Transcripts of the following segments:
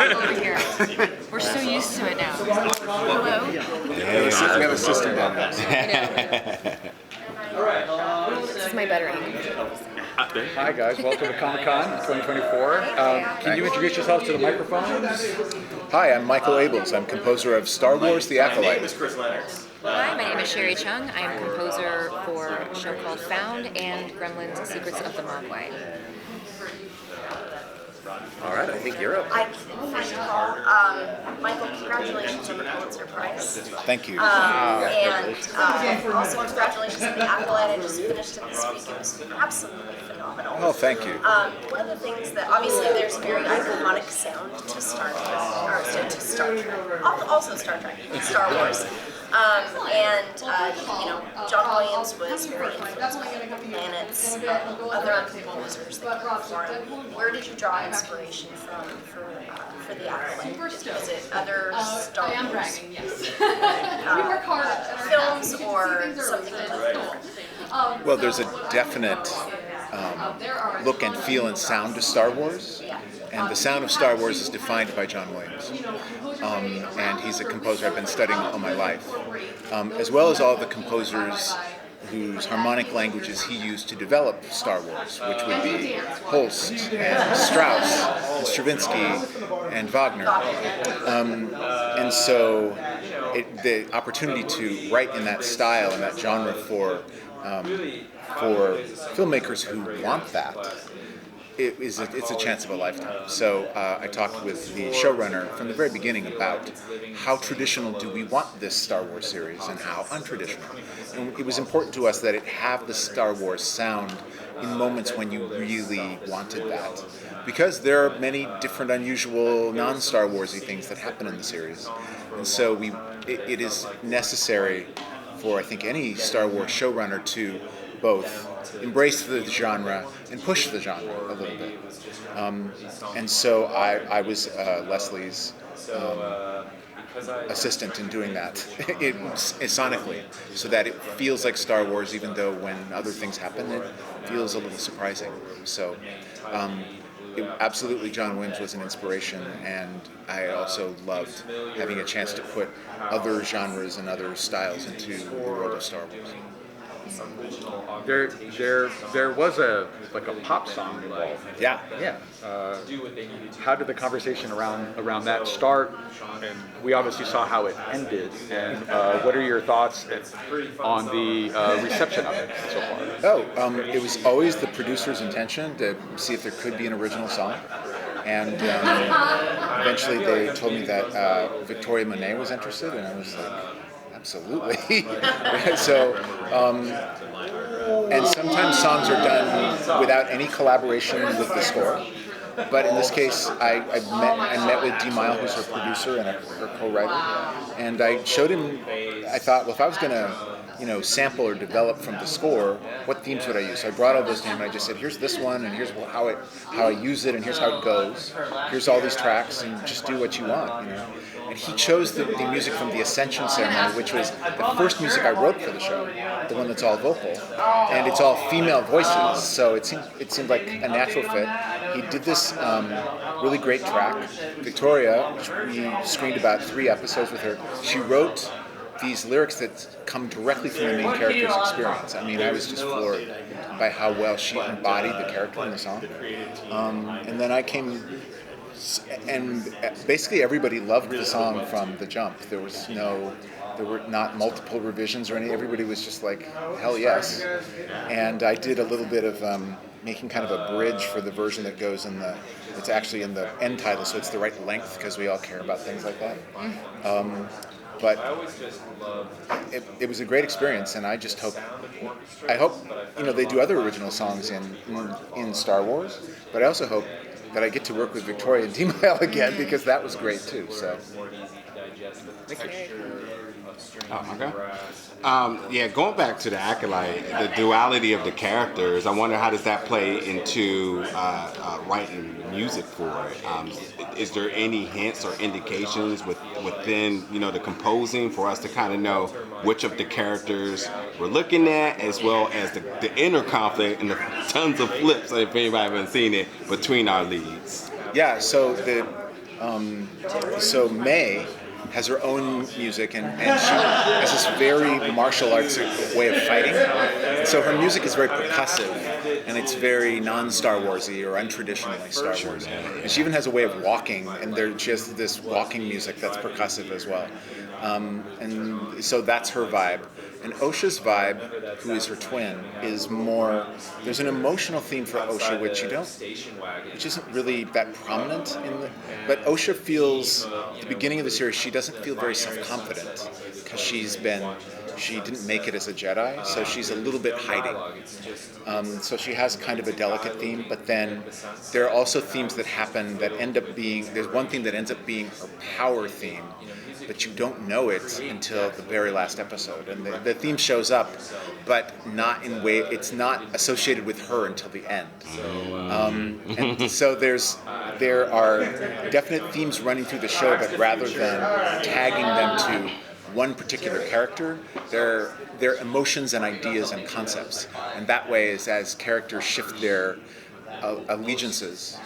over here. We're so used to it now. Hello? Yeah, we have a system down there. This is my better angle. Hi guys, welcome to Comic-Con 2024. Can you introduce yourselves to the microphones? Hi, I'm Michael Abels. I'm composer of Star Wars: The Acolyte. Hi, my name is Sherri Chung. I am composer for a show called Found and Gremlins: Secrets of the Mogwai. All right, I think you're up. First of all, Michael, congratulations on the Pulitzer Prize. Thank you. And also congratulations on the Acolyte. I just finished it this week. It was absolutely phenomenal. Oh, thank you. One of the things that, obviously, there's a very iconic sound to Star Trek, or to Star Trek, also Star Trek, Star Wars. John Williams was very influenced by the planets, other composers that came before him. Where did you draw inspiration from for the Acolyte? Was it other Star Wars films or something completely different? Well, there's a definite look and feel and sound to Star Wars. And the sound of Star Wars is defined by John Williams. And he's a composer I've been studying all my life. As well as all the composers whose harmonic languages he used to develop Star Wars, which would be Holst and Strauss and Stravinsky and Wagner. And so the opportunity to write in that style and that genre for filmmakers who want that, it's a chance of a lifetime. So I talked with the showrunner from the very beginning about how traditional do we want this Star Wars series and how untraditional. And it was important to us that it have the Star Wars sound in moments when you really wanted that. Because there are many different unusual non-Star Warsy things that happen in the series. And so it is necessary for, I think, any Star Wars showrunner to both embrace the genre and push the genre a little bit. And so I was Leslie's assistant in doing that sonically, so that it feels like Star Wars, even though when other things happen, it feels a little surprising. So absolutely, John Williams was an inspiration, and I also loved having a chance to put other genres and other styles into the world of Star Wars. There was a pop song involved. Yeah. How did the conversation around that start? And we obviously saw how it ended. And what are your thoughts on the reception of it so far? It was always the producer's intention to see if there could be an original song. And eventually they told me that Victoria Monet was interested, and I was like, absolutely. So, and sometimes songs are done without any collaboration with the score. But in this case, I met with Dee Mile, who's her producer and her co-writer, and I showed him. I thought, well, if I was going to, sample or develop from the score, what themes would I use? So I brought all those to him, and I just said, here's this one, and here's how I use it, and here's how it goes. Here's all these tracks, and just do what you want, And he chose the music from the Ascension Ceremony, which was the first music I wrote for the show, the one that's all vocal, and it's all female voices. So it seemed like a natural fit. He did this really great track. Victoria, we screened about 3 episodes with her. She wrote these lyrics that come directly from the main character's experience. I mean, I was just floored by how well she embodied the character in the song. And then I came, and basically everybody loved the song from the jump. There were not multiple revisions or any. Everybody was just like, hell yes. And I did a little bit of making kind of a bridge for the version that goes it's actually in the end title, so it's the right length because we all care about things like that. But it was a great experience, and I hope they do other original songs in Star Wars, but I also hope that I get to work with Victoria and Dee Mile again, because that was great too. So, thank you. Okay. Going back to the Acolyte, the duality of the characters, I wonder how does that play into writing music for it? Is there any hints or indications within the composing for us to kind of know which of the characters we're looking at, as well as the inner conflict and the tons of flips, if anybody hasn't seen it, between our leads? Yeah, so So May has her own music, and she has this very martial arts way of fighting. So her music is very percussive, and it's very non-Star Warsy or untraditionally Star Wars. And she even has a way of walking, and she has this walking music that's percussive as well. And so that's her vibe. And Osha's vibe, who is her twin, is more. There's an emotional theme for Osha, which isn't really that prominent in the. But Osha feels at the beginning of the series she doesn't feel very self-confident because she didn't make it as a Jedi, so she's a little bit hiding. So she has kind of a delicate theme, but then there are also themes that happen that end up being. There's one theme that ends up being her power theme, but you don't know it until the very last episode, and the theme shows up, but not in way. It's not associated with her until the end. And so there are definite themes running through the show, but rather than tagging them to one particular character, they're emotions and ideas and concepts, and that way is as characters shift their alliances,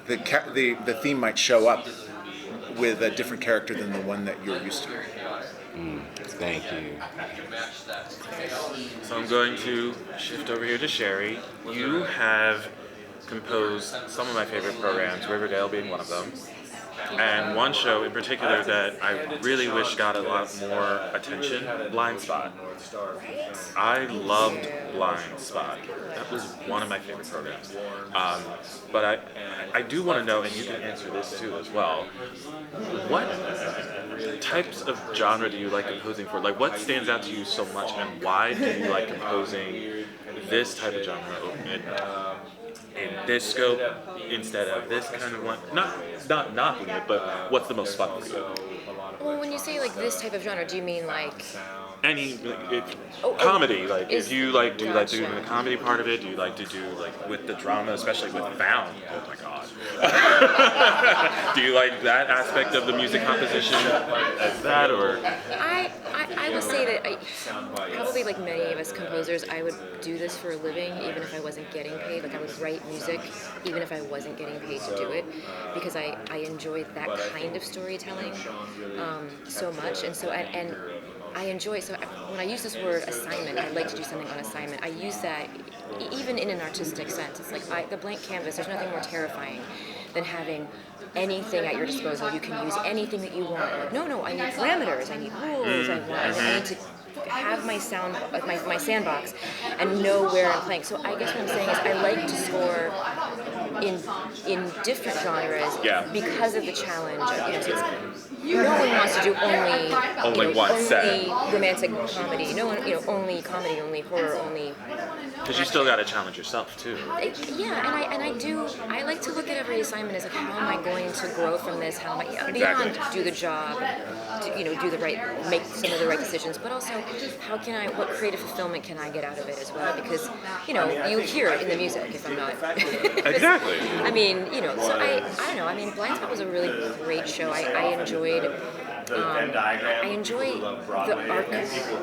the theme might show up with a different character than the one that you're used to. Thank you. So I'm going to shift over here to Sherri. You have composed some of my favorite programs, Riverdale being one of them, and one show in particular that I really wish got a lot more attention, Blind Spot. I loved Blind Spot. That was one of my favorite programs. But I do want to know, and you can answer this too as well, what types of genre do you like composing for? Like, what stands out to you so much, and why do you like composing this type of genre in this scope instead of this kind of one? Not knocking it, but what's the most fun for you? Well, when you say like this type of genre, do you mean like Any comedy? Like, if you like, do you like doing the comedy part of it? Do you like to do like with the drama, especially with Found? Oh my god! Do you like that aspect of the music composition as that, or? I would say that probably like many of us composers, I would do this for a living even if I wasn't getting paid. Like I would write music even if I wasn't getting paid to do it, because I enjoy that kind of storytelling so much, and so and I enjoy, so when I use this word assignment, I like to do something on assignment. I use that even in an artistic sense. It's like the blank canvas, there's nothing more terrifying than having anything at your disposal. You can use anything that you want. Like, no, I need parameters, I need rules, I need to have my sound, my sandbox, and know where I'm playing. So I guess what I'm saying is I like to score in different genres because of the challenge. No one wants to do only romantic comedy. No one, only comedy, only horror, only. Because you still got to challenge yourself too. I like to look at every assignment as like, how am I going to grow from this? How am I beyond do the job, do the right, make some of the right decisions, but also what creative fulfillment can I get out of it as well? Because you hear it in the music if I'm not. Exactly. I mean, so I don't know. I mean, Blind Spot was a really great show. I enjoyed the arc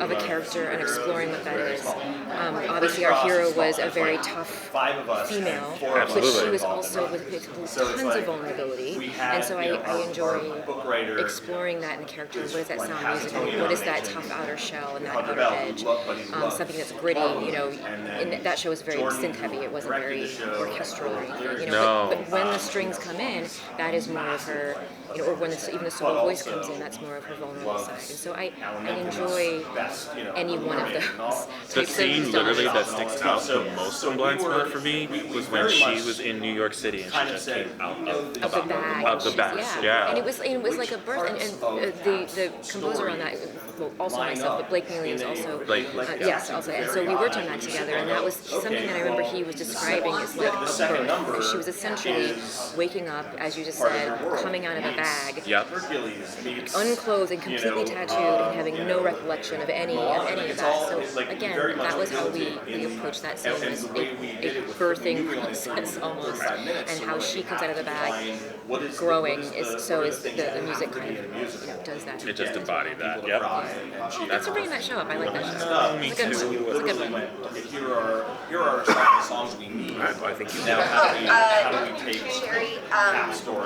of a character and exploring what that is. Obviously, our hero was a very tough female, but she was also with tons of vulnerability, and so I enjoy exploring that in the character. What does that sound musically? What is that tough outer shell and that outer edge? Something that's gritty. And that show was very synth heavy. It wasn't very orchestral or anything. But when the strings come in, that is more of her. Or when even the solo voice comes in, that's more of her vulnerable side. And so I enjoy any one of those. The scene literally that sticks out the most from Blind Spot for me was when she was in New York City and she just came out of the bag. Yeah. And it was like a birth, and the composer on that, well, also myself, but Blake Neely was also. Yes, also. And so we worked on that together, and that was something that I remember he was describing as like a birth, because she was essentially waking up, as you just said, coming out of a bag. Unclothed and completely tattooed and having no recollection of any of that. So again, that was how we approached that scene as a birthing process almost, and how she comes out of the bag growing is the music kind of does that. It just embodied that. Yep. Thanks for bringing that show up. I like that show. Me It's a too. good one. Here are some songs we need. I think you Now, how do we take? Sherri,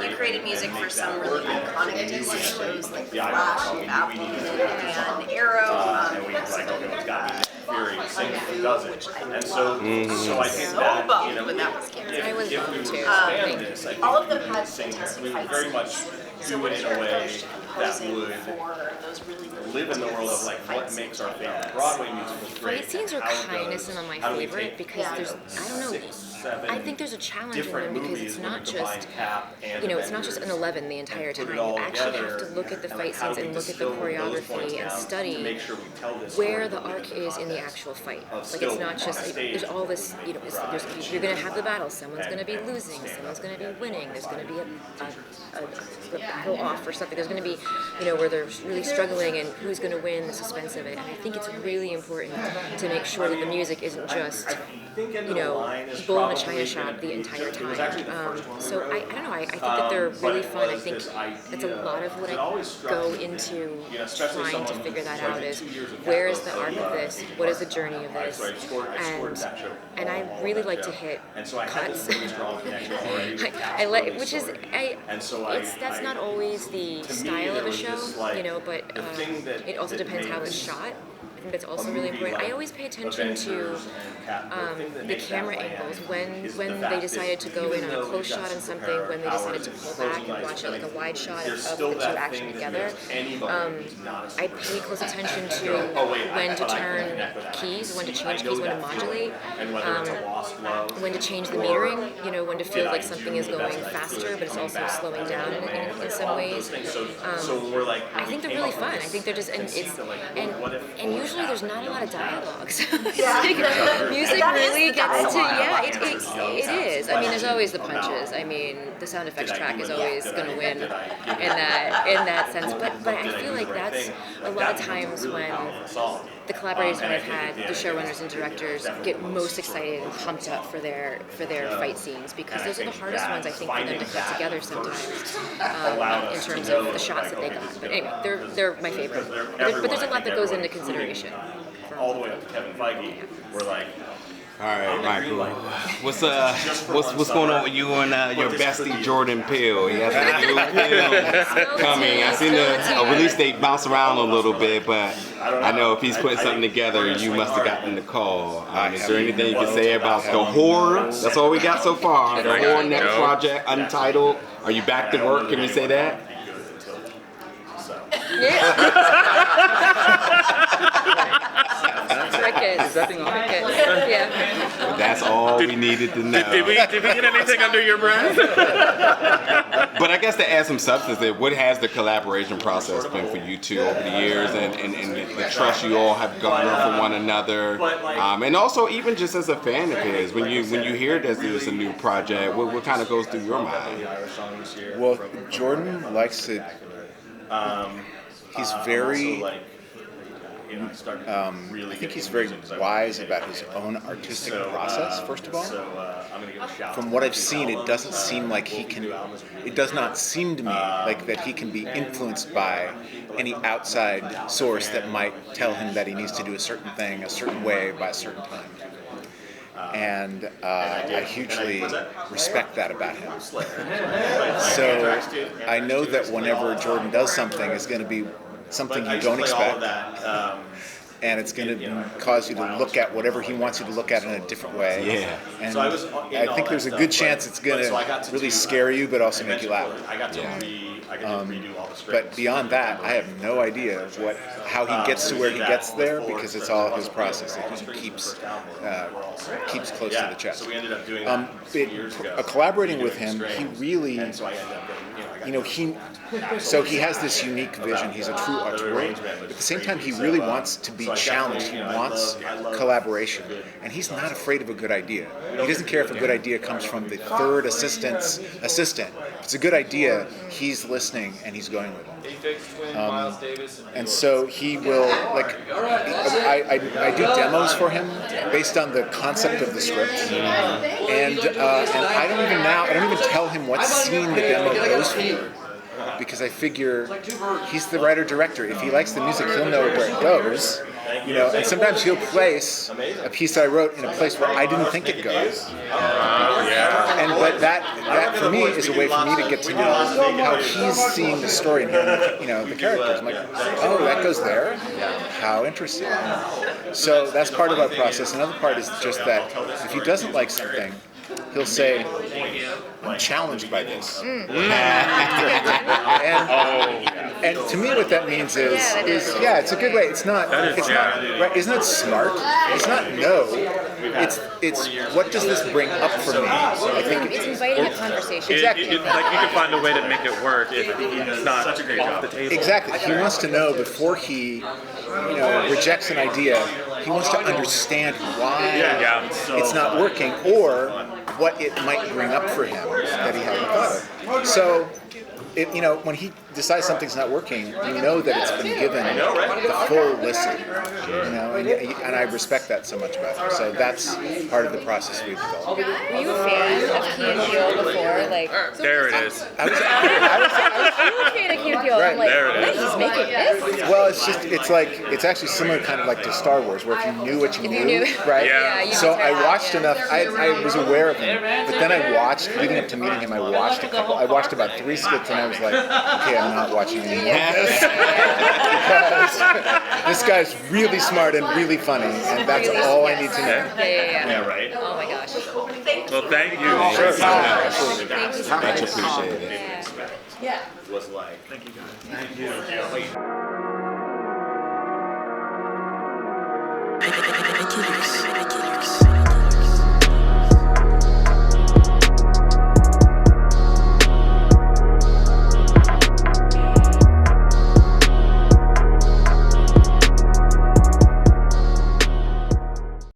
you created music for some really iconic Disney shows like Flash, Abels, and Arrow. Which I so bummed when that was canceled. I was bummed too. All of them had fantastic fight scenes. So what is your approach to composing for those really live in the world of like what makes our favorite Broadway musicals great. Fight scenes are kind of some of my favorite because there's, I don't know, I think there's a challenge in them because it's not just, it's not just an 11 the entire time. You actually have to look at the fight scenes and look at the choreography and study where the arc is in the actual fight. Like it's not just, there's all this, you're going to have the battle, someone's going to be losing, someone's going to be winning, there's going to be a go off or something, there's going to be, where they're really struggling and who's going to win, the suspense of it. And I think it's really important to make sure that the music isn't just, bull in a china shop the entire time. So I don't know, I think that they're really fun. I think that's a lot of what I go into trying to figure that out is where is the arc of this, what is the journey of this, and I really like to hit cuts. That's not always the style of a show, but it also depends how it's shot. I think that's also really important. I always pay attention to the camera angles when they decided to go in on a close shot on something, when they decided to pull back and watch it like a wide shot of the two actually together. I pay close attention to when to turn keys, when to change keys, when to modulate, when to change the metering, when to feel like something is going faster but it's also slowing down in some ways. I think they're really fun. I think they're just, and usually there's not a lot of dialogue. So music really gets to, it is. I mean, there's always the punches. I mean, the sound effects track is always going to win in that sense. But I feel like that's a lot of times when the collaborators that I've had, the showrunners and directors, get most excited and pumped up for their fight scenes because those are the hardest ones I think for them to put together sometimes in terms of the shots that they got. But anyway, they're my favorite. But there's a lot that goes into consideration. All the way up to Kevin Feige, we're like, all right, Michael. What's going on with you and your bestie Jordan Peele? He has a new film coming. I seen the release date bounce around a little bit, but I know if he's putting something together, you must have gotten the call. Is there anything you can say about the horror? That's all we got so far. The horror next project, Untitled. Are you back to work? Can we say that? Crickets. Yeah. That's all we needed to know. Did we get anything under your breath? But I guess to add some substance, what has the collaboration process been for you two over the years, and the trust you all have garnered for one another, and also even just as a fan of his, when you hear that there's a new project, what kind of goes through your mind? Well, Jordan likes it. He's very. I think he's very wise about his own artistic process, first of all. From what I've seen, it doesn't seem like it does not seem to me like that he can be influenced by any outside source that might tell him that he needs to do a certain thing a certain way by a certain time. And I hugely respect that about him. So I know that whenever Jordan does something, it's going to be something you don't expect, and it's going to cause you to look at whatever he wants you to look at in a different way. Yeah. And I think there's a good chance it's going to really scare you, but also make you laugh. But beyond that, I have no idea how he gets to where he gets there, because it's all his process that he keeps close to the chest. Collaborating with him, he really, he has this unique vision. He's a true auteur, but at the same time, he really wants to be challenged. He wants collaboration, and he's not afraid of a good idea. He doesn't care if a good idea comes from the third assistant's assistant. If it's a good idea, he's listening and he's going with it. And so he will, I do demos for him based on the concept of the script, and I don't even tell him what scene the demo goes for. because I figure he's the writer-director. If he likes the music, he'll know where it goes. You know, and sometimes he'll place a piece I wrote in a place where I didn't think it goes. But that for me is a way for me to get to know how he's seeing the story and hearing, you know, the characters. I'm like, oh, that goes there? How interesting. So that's part of our process. Another part is just that if he doesn't like something, he'll say, I'm challenged by this. And to me what that means is it's a good way. It's not right, isn't it smart? It's not no. It's what does this bring up for me? I think it's inviting a conversation. Exactly. Like you can find a way to make it work if it's not off the table. Exactly. He wants to know before he, rejects an idea. He wants to understand why it's not working or what it might bring up for him that he hadn't thought of. So, when he decides something's not working, you know that it's been given the full listen. And I respect that so much about him. So that's part of the process we've developed. Were you a fan of Key and Peele before? Like, there it is. I was you were a fan of Key and Peele. Right. I'm like, There it is. he's making this. Well, it's actually similar kind of like to Star Wars, where if you knew what you knew, right? Yeah. You So could I tell. watched enough. I was aware of him, but then I watched, leading up to meeting him, I watched about 3 skits, and I was like, okay, I'm not watching any more of this because this guy's really smart and really funny, and that's all I need to know. Yeah. Right? Oh my gosh. Well, thank you. Sure. Thank you so much. Much appreciated. Yeah. Was like. Thank you guys. Thank you.